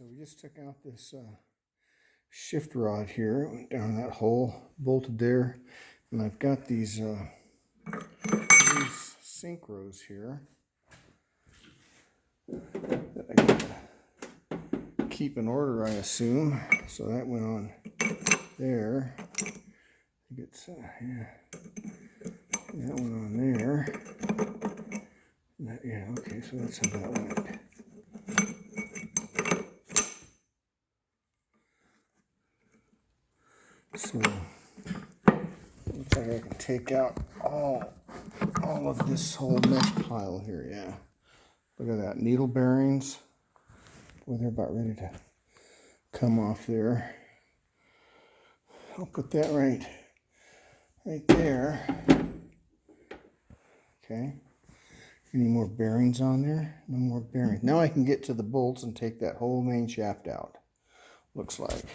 So we just took out this shift rod here. It went down that hole, bolted there, and I've got these synchros here that I gotta keep in order, I assume. So that went on there. I think it's yeah, that went on there. Yeah, okay, so that's how that went. So looks like I can take out all of this whole mesh pile here. Yeah, look at that, needle bearings. Boy, they're about ready to come off there. I'll put that right there. Okay. Any more bearings on there? No more bearings. Now I can get to the bolts and take that whole main shaft out. Looks like.